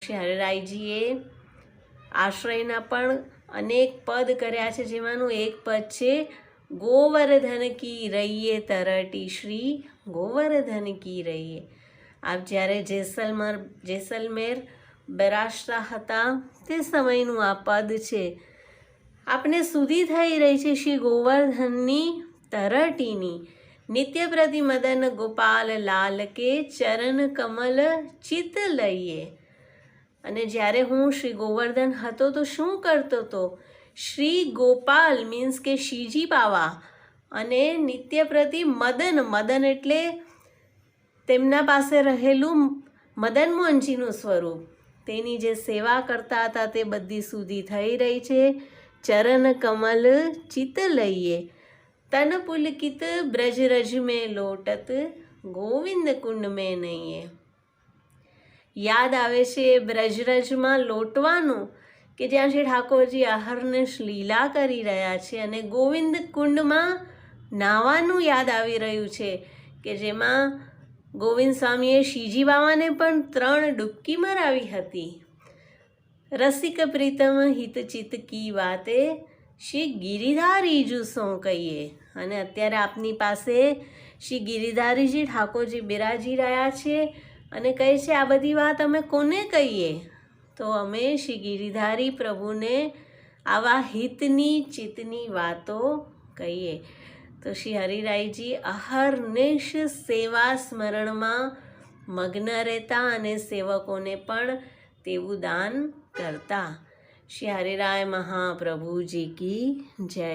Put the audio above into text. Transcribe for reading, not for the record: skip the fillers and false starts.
શ્રી હરિરાયજીએ આશ્રયના પણ અનેક પદ કર્યા છે, જેમાંનું એક પદ છે ગોવર્ધન કી રહીએ તરટી, શ્રી ગોવર્ધન કી રહીએ। આપ જ્યારે જેસલમેર બિરાજતા હતા તે સમયનું આ પદ છે। આપને સુધી થઈ રહી છે શ્રી ગોવર્ધનની તરટીની। નિત્ય પ્રતિ મદન ગોપાલ લાલ કે ચરણ કમલ ચિત લઈએ। અને જ્યારે હું શ્રી ગોવર્ધન હતો તો શું કરતો હતો? શ્રી ગોપાલ મીન્સ કે શ્રીજી બાવા, અને નિત્ય પ્રતિ મદન, મદન એટલે તેમના પાસે રહેલું મદન મોહનજીનું સ્વરૂપ, તેની જે સેવા કરતા હતા તે બધી સુધી થઈ રહી છે। ચરણ કમલ ચિત લઈએ, તન પુલકિત બ્રજ રજ મેં લોટત, ગોવિંદ કુંડ મેં નહીએ। યાદ આવે છે બ્રજરાજમાં લોટવાનું, કે જ્યાં શ્રી ઠાકોરજી અહર્નિશ લીલા કરી રહ્યા છે, અને ગોવિંદ કુંડમાં નાહવાનું યાદ આવી રહ્યું છે, કે જેમાં ગોવિંદ સ્વામીએ શ્રીજી બાવાને પણ 3 ડૂબકી મરાવી હતી। રસિક પ્રીતમ હિતચિત કી વાતે, શ્રી ગિરિધારીજુ સો કહીએ। અને અત્યારે આપની પાસે શ્રી ગિરિધારીજી ઠાકોરજી બિરાજી રહ્યા છે, અને કહે છે આ બધી વાત અમે કોને કહીએ? તો અમે શ્રી ગિરિધારી પ્રભુને આવા હિતની ચિત્તની વાતો કહીએ। તો શ્રી હરિરાયજી અહર્નિશ સેવા સ્મરણમાં મગ્ન રહેતા, અને સેવકોને પણ તેવું દાન કરતા। શ્રી હરિરાય મહાપ્રભુજી કી જય।